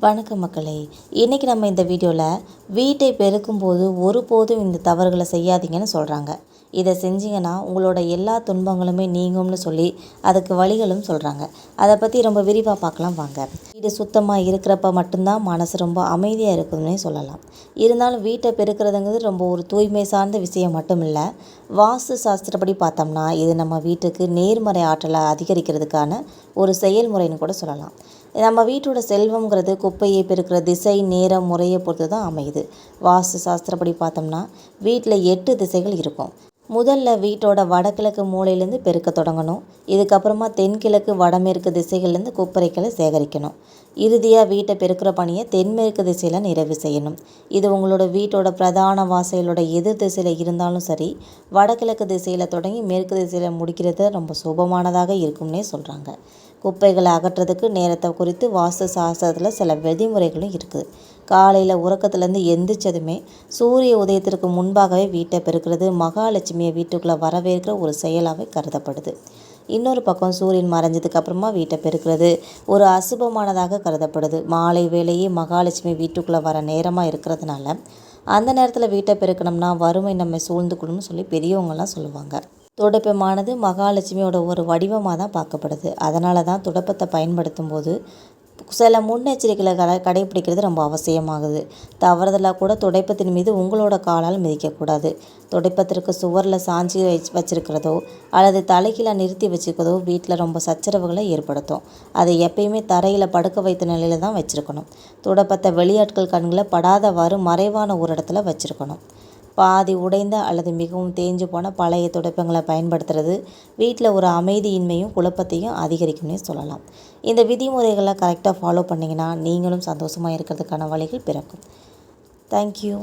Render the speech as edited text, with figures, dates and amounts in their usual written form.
வணக்கம் மக்களே. இன்றைக்கி நம்ம இந்த வீடியோவில் வீட்டை பெருக்கும்போது ஒருபோதும் இந்த தவறுகளை செய்யாதீங்கன்னு சொல்கிறாங்க. இதை செஞ்சிங்கன்னா உங்களோட எல்லா துன்பங்களுமே நீங்கும்னு சொல்லி அதுக்கு வழிகளும் சொல்கிறாங்க. அதை பற்றி ரொம்ப விரிவாக பார்க்கலாம் வாங்க. வீடு சுத்தமாக இருக்கிறப்ப மட்டும்தான் மனசு ரொம்ப அமைதியாக இருக்குதுன்னே சொல்லலாம். இருந்தாலும் வீட்டை பெருக்கிறதுங்கிறது ரொம்ப ஒரு தூய்மை சார்ந்த விஷயம் மட்டும் இல்லை. வாஸ்து சாஸ்திரப்படி பார்த்தோம்னா இது நம்ம வீட்டுக்கு நேர்மறை ஆற்றலை அதிகரிக்கிறதுக்கான ஒரு செயல்முறைன்னு கூட சொல்லலாம். நம்ம வீட்டோட செல்வங்கிறது குப்பையை பெருக்கிற திசை நேரம் முறையை பொறுத்து தான் அமையுது. வாஸ்து சாஸ்திரப்படி பார்த்தோம்னா வீட்டில் 8 திசைகள் இருக்கும். முதல்ல வீட்டோட வடகிழக்கு மூலையிலேருந்து பெருக்க தொடங்கணும். இதுக்கப்புறமா தென்கிழக்கு வடமேற்கு திசைகள்லேருந்து குப்பைகளை சேகரிக்கணும். இறுதியாக வீட்டை பெருக்கிற பணியை தென்மேற்கு திசையில் நிறைவு செய்யணும். இது உங்களோட வீட்டோட பிரதான வாசலோட எதிர் திசையில் இருந்தாலும் சரி, வடகிழக்கு திசையில் தொடங்கி மேற்கு திசையில் முடிக்கிறது ரொம்ப சுபமானதாக இருக்கும்னே சொல்கிறாங்க. குப்பைகளை அகற்றுறதுக்கு நேரத்தை குறித்து வாஸ்து சாஸ்திரத்தில் சில விதிமுறைகளும் இருக்குது. காலையில் உறக்கத்துலேருந்து எந்திரிச்சதுமே சூரிய உதயத்திற்கு முன்பாகவே வீட்டை பெருக்கிறது மகாலட்சுமியை வீட்டுக்குள்ளே வரவேற்கிற ஒரு செயலாகவே கருதப்படுது. இன்னொரு பக்கம் சூரியன் மறைஞ்சதுக்கு அப்புறமா வீட்டை பெருக்கிறது ஒரு அசுபமானதாக கருதப்படுது. மாலை வேளையே மகாலட்சுமி வீட்டுக்குள்ளே வர நேரமாக இருக்கிறதுனால அந்த நேரத்தில் வீட்டை பெருக்கணும்னா வறுமை நம்மை சூழ்ந்துக்கணும்னு சொல்லி பெரியவங்கள்லாம் சொல்லுவாங்க. துடைப்பமானது மகாலட்சுமியோட ஒரு வடிவமாக தான் பார்க்கப்படுது. அதனால தான் துடைப்பத்தை பயன்படுத்தும் போது சில முன்னெச்சரிக்கைகளை கடைபிடிக்கிறது ரொம்ப அவசியமாகுது. தவறுதலாக கூட துடைப்பத்தின் மீது உங்களோட காலால் மிதிக்கக்கூடாது. துடைப்பத்திற்கு சுவரில் சாஞ்சி வச்சிருக்கிறதோ அல்லது தலைகீழாக நிறுத்தி வச்சுக்கிறதோ வீட்டில் ரொம்ப சச்சரவுகளை ஏற்படுத்தும். அதை எப்பயுமே தரையில் படுக்க வைத்த நிலையில் தான் வச்சுருக்கணும். துடைப்பத்தை வெளியாட்கள் கண்களை படாதவாறு மறைவான ஒரு இடத்துல வச்சுருக்கணும். பாதி உடைந்த அல்லது மிகவும் தேஞ்சு போன பழைய துடைப்பங்களை பயன்படுத்துறது வீட்டில் ஒரு அமைதியின்மையும் குழப்பத்தையும் அதிகரிக்கும்னே சொல்லலாம். இந்த விதிமுறைகளை கரெக்டாக ஃபாலோ பண்ணிங்கன்னா நீங்களும் சந்தோஷமாக இருக்கிறதுக்கான வழிகள் பிறக்கும். தேங்க்யூ.